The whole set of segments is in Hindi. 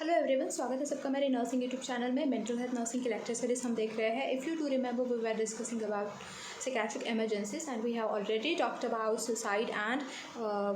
हेलो एवरीवन, स्वागत है सबका मेरे नर्सिंग यूट्यूब चैनल में। मेंटल हेल्थ नर्सिंग की लेक्चर सीरीज हम देख रहे हैं। If you do remember, we were discussing about psychiatric emergencies and we have already talked about suicide and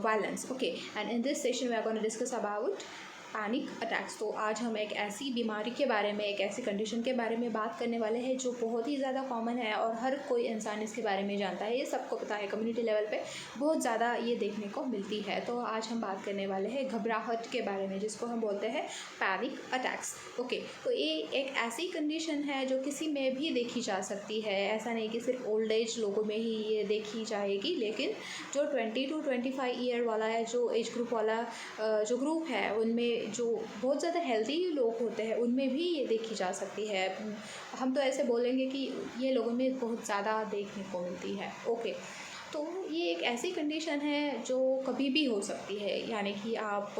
violence. Okay, and in this session we are going to discuss about panic attacks. तो आज हम एक ऐसी बीमारी के बारे में, एक ऐसी कंडीशन के बारे में बात करने वाले हैं जो बहुत ही ज़्यादा कॉमन है और हर कोई इंसान इसके बारे में जानता है। ये सबको पता है, कम्युनिटी लेवल पे बहुत ज़्यादा ये देखने को मिलती है। तो आज हम बात करने वाले हैं घबराहट के बारे में, जिसको हम बोलते हैं पैनिक अटैक्स। ओके, तो ये एक ऐसी कंडीशन है जो किसी में भी देखी जा सकती है। ऐसा नहीं कि सिर्फ ओल्ड एज लोगों में ही ये देखी जाएगी, लेकिन जो 20 to 25 ईयर वाला है, जो एज ग्रुप वाला जो ग्रुप है, उनमें जो बहुत ज़्यादा हेल्दी लोग होते हैं उनमें भी ये देखी जा सकती है। हम तो ऐसे बोलेंगे कि ये लोगों में बहुत ज़्यादा देखने को मिलती है। ओके, तो ये एक ऐसी कंडीशन है जो कभी भी हो सकती है। यानी कि आप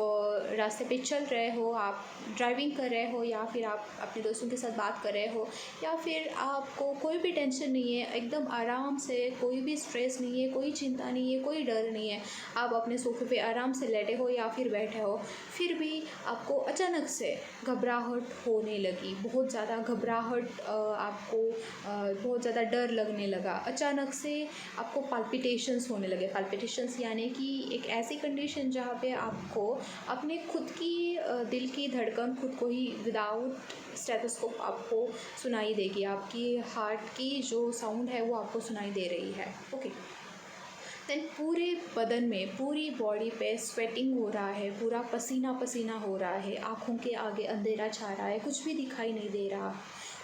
रास्ते पे चल रहे हो, आप ड्राइविंग कर रहे हो, या फिर आप अपने दोस्तों के साथ बात कर रहे हो, या फिर आपको कोई भी टेंशन नहीं है, एकदम आराम से, कोई भी स्ट्रेस नहीं है, कोई चिंता नहीं है, कोई डर नहीं है, आप अपने सोफे पे आराम से लेटे हो या फिर बैठे हो, फिर भी आपको अचानक से घबराहट होने लगी, बहुत ज़्यादा घबराहट, आपको बहुत ज़्यादा डर लगने लगा, अचानक से आपको पाल्पिटेशंस होने लगे। पाल्पिटेशंस यानी कि एक ऐसी कंडीशन जहाँ पे आपको अपने खुद की दिल की धड़कन खुद को ही विदाउट स्टेथोस्कोप आपको सुनाई देगी। आपकी हार्ट की जो साउंड है वो आपको सुनाई दे रही है। ओके, देन पूरे बदन में, पूरी बॉडी पे स्वेटिंग हो रहा है, पूरा पसीना पसीना हो रहा है, आँखों के आगे अंधेरा छा रहा है, कुछ भी दिखाई नहीं दे रहा।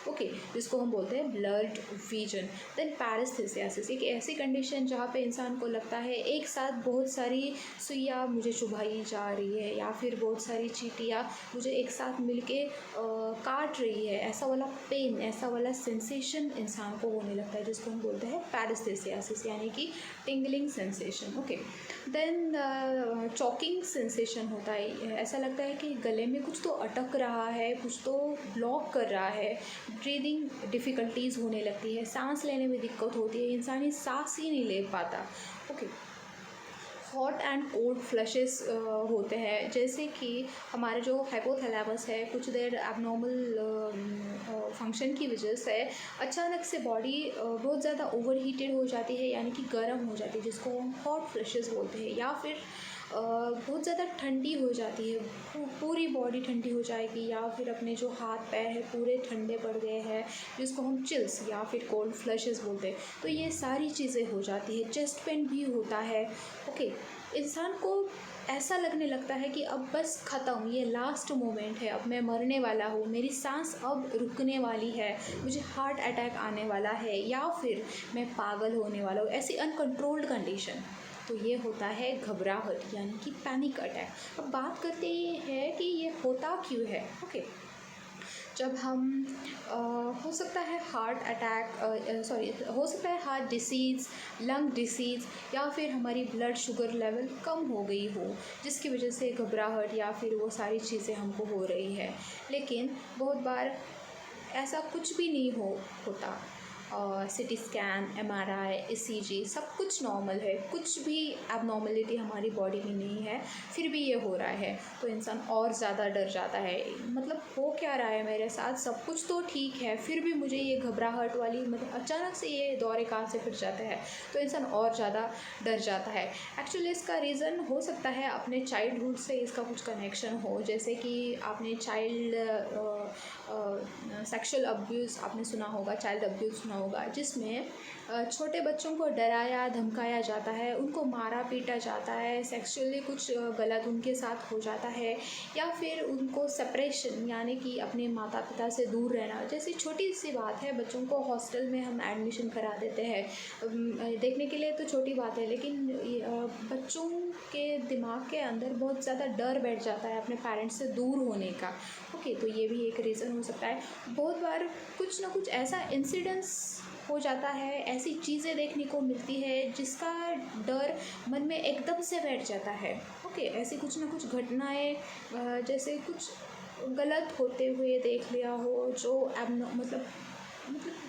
ओके, जिसको हम बोलते हैं ब्लर्ड विजन। देन पैरास्थेसिस, एक ऐसी कंडीशन जहाँ पे इंसान को लगता है एक साथ बहुत सारी सुइयाँ मुझे चुभाई जा रही है, या फिर बहुत सारी चींटियाँ मुझे एक साथ मिलके काट रही है। ऐसा वाला पेन, ऐसा वाला सेंसेशन इंसान को होने लगता है, जिसको हम बोलते हैं पैरास्थेसिस, यानी कि tingling sensation. Okay, then choking sensation होता है। ऐसा लगता है कि गले में कुछ तो अटक रहा है, कुछ तो ब्लॉक कर रहा है। ब्रीदिंग डिफ़िकल्टीज़ होने लगती है, सांस लेने में दिक्कत होती है, इंसान ही सांस ही नहीं ले पाता। Okay, hot and cold flushes होते हैं, जैसे कि हमारे जो हाइपोथैलेमस है कुछ देर एबनॉर्मल फंक्शन की वजह से अचानक से बॉडी बहुत ज़्यादा ओवर हीटेड हो जाती है, यानी कि गर्म हो जाती है, जिसको हम हॉट फ्लशेस बोलते हैं। या फिर बहुत ज़्यादा ठंडी हो जाती है, पूरी बॉडी ठंडी हो जाएगी, या फिर अपने जो हाथ पैर है पूरे ठंडे पड़ गए हैं, जिसको हम चिल्स या फिर कोल्ड फ्लशेस बोलते हैं। तो ये सारी चीज़ें हो जाती है। चेस्ट पेन भी होता है। ओके, इंसान को ऐसा लगने लगता है कि अब बस ख़त्म, ये लास्ट मोमेंट है, अब मैं मरने वाला हूँ, मेरी सांस अब रुकने वाली है, मुझे हार्ट अटैक आने वाला है, या फिर मैं पागल होने वाला हूँ। ऐसी अनकंट्रोल्ड कंडीशन, तो ये होता है घबराहट, यानी कि पैनिक अटैक। अब बात करते हैं कि ये होता क्यों है। ओके, जब हम हो सकता है हार्ट अटैक, हो सकता है हार्ट डिसीज़, लंग डिसीज़, या फिर हमारी ब्लड शुगर लेवल कम हो गई हो, जिसकी वजह से घबराहट या फिर वो सारी चीज़ें हमको हो रही है। लेकिन बहुत बार ऐसा कुछ भी नहीं होता। सिटी स्कैन, MRI, ECG सब कुछ नॉर्मल है, कुछ भी एबनॉर्मलिटी हमारी बॉडी में नहीं है, फिर भी ये हो रहा है, तो इंसान और ज़्यादा डर जाता है। मतलब हो क्या रहा है मेरे साथ, सब कुछ तो ठीक है, फिर भी मुझे ये घबराहट वाली, मतलब अचानक से ये दौरे कहाँ से फिर जाते हैं, तो इंसान और ज़्यादा डर जाता है। एक्चुअली इसका रीज़न हो सकता है अपने चाइल्डहुड से इसका कुछ कनेक्शन हो, जैसे कि आपने सेक्सुअल अब्यूज़ आपने सुना होगा, चाइल्ड अब्यूज़ सुना होगा, जिसमें छोटे बच्चों को डराया धमकाया जाता है, उनको मारा पीटा जाता है, सेक्सुअली कुछ गलत उनके साथ हो जाता है, या फिर उनको सेपरेशन, यानी कि अपने माता पिता से दूर रहना। जैसी छोटी सी बात है, बच्चों को हॉस्टल में हम एडमिशन करा देते हैं, देखने के लिए तो छोटी बात है, लेकिन बच्चों के दिमाग के अंदर बहुत ज़्यादा डर बैठ जाता है अपने पेरेंट्स से दूर होने का। ओके, तो ये भी एक रीज़न हो सकता है। बहुत बार कुछ ना कुछ ऐसा इंसिडेंस हो जाता है, ऐसी चीज़ें देखने को मिलती है जिसका डर मन में एकदम से बैठ जाता है। ओके, ऐसी कुछ ना कुछ घटनाएं, जैसे कुछ गलत होते हुए देख लिया हो, जो मतलब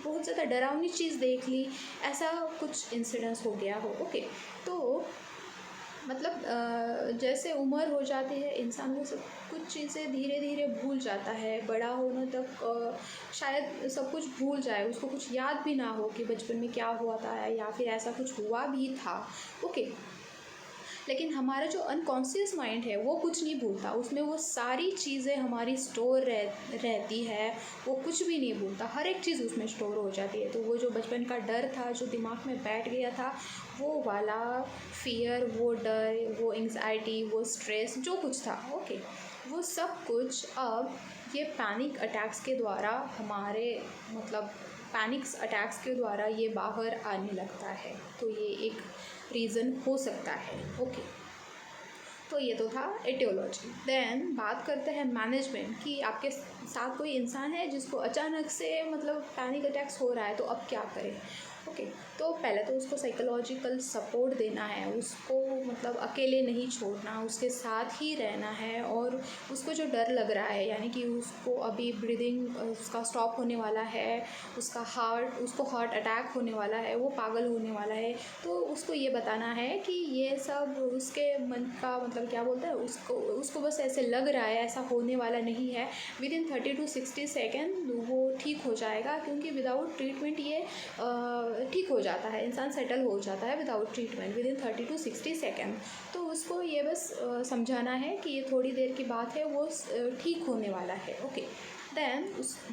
बहुत ज़्यादा डरावनी चीज़ देख ली, ऐसा कुछ इंसिडेंस हो गया हो। ओके, तो मतलब जैसे उम्र हो जाती है इंसान वो सब कुछ चीज़ें धीरे धीरे भूल जाता है, बड़ा होने तक शायद सब कुछ भूल जाए, उसको कुछ याद भी ना हो कि बचपन में क्या हुआ था या फिर ऐसा कुछ हुआ भी था। ओके, लेकिन हमारा जो अनकॉन्शियस माइंड है वो कुछ नहीं भूलता, उसमें वो सारी चीज़ें हमारी स्टोर रहती है, वो कुछ भी नहीं भूलता, हर एक चीज़ उसमें स्टोर हो जाती है। तो वो जो बचपन का डर था जो दिमाग में बैठ गया था, वो वाला फियर, वो डर, वो एंग्जाइटी, वो स्ट्रेस जो कुछ था, ओके, वो सब कुछ अब ये पैनिक अटैक्स के द्वारा हमारे मतलब पैनिक्स अटैक्स के द्वारा ये बाहर आने लगता है। तो ये एक रीज़न हो सकता है। ओके, तो ये तो था एटियोलॉजी। देन बात करते हैं मैनेजमेंट कि आपके साथ कोई इंसान है जिसको अचानक से मतलब पैनिक अटैक्स हो रहा है, तो अब क्या करें। ओके, तो पहले तो उसको साइकोलॉजिकल सपोर्ट देना है, उसको मतलब अकेले नहीं छोड़ना, उसके साथ ही रहना है। और उसको जो डर लग रहा है यानी कि उसको अभी ब्रीदिंग उसका स्टॉप होने वाला है, उसको हार्ट अटैक होने वाला है, वो पागल होने वाला है, तो उसको ये बताना है कि ये सब उसके मन का मतलब क्या बोलता है, उसको बस ऐसे लग रहा है, ऐसा होने वाला नहीं है। विदिन 30 to 60 सेकेंड वो ठीक हो जाएगा, क्योंकि विदाउट ट्रीटमेंट ये ठीक हो जाता है, इंसान सेटल हो जाता है without treatment within 30 to 60 second. तो उसको ये बस समझाना है कि ये थोड़ी देर की बात है, वो ठीक होने वाला है। Okay, then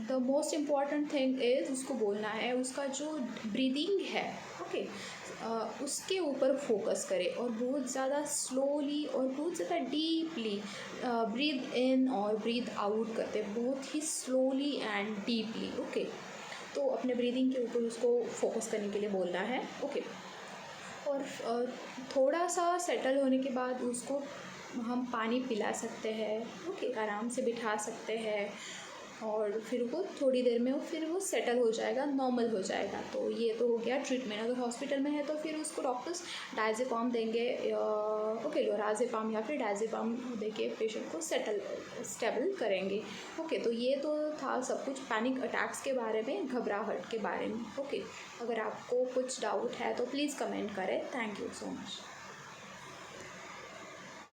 the most important thing is उसको बोलना है उसका जो ब्रीदिंग है, ओके, उसके ऊपर फोकस करे और बहुत ज़्यादा स्लोली और बहुत ज़्यादा डीपली ब्रीद इन और ब्रीद आउट करते, बहुत ही स्लोली एंड डीपली। ओके, तो अपने ब्रीदिंग के ऊपर उसको फोकस करने के लिए बोलना है। ओके, और थोड़ा सा सेटल होने के बाद उसको हम पानी पिला सकते हैं। ओके, आराम से बिठा सकते हैं और फिर वो थोड़ी देर में फिर वो सेटल हो जाएगा, नॉर्मल हो जाएगा। तो ये तो हो गया ट्रीटमेंट। अगर हॉस्पिटल में है तो फिर उसको डॉक्टर्स डायज़ेपाम देंगे, ओके, लोराज़ेपाम या फिर डायज़ेपाम देके पेशेंट को स्टेबल करेंगे। ओके, तो ये तो था सब कुछ पैनिक अटैक्स के बारे में, घबराहट के बारे में। ओके, अगर आपको कुछ डाउट है तो प्लीज़ कमेंट करें। Thank you so much.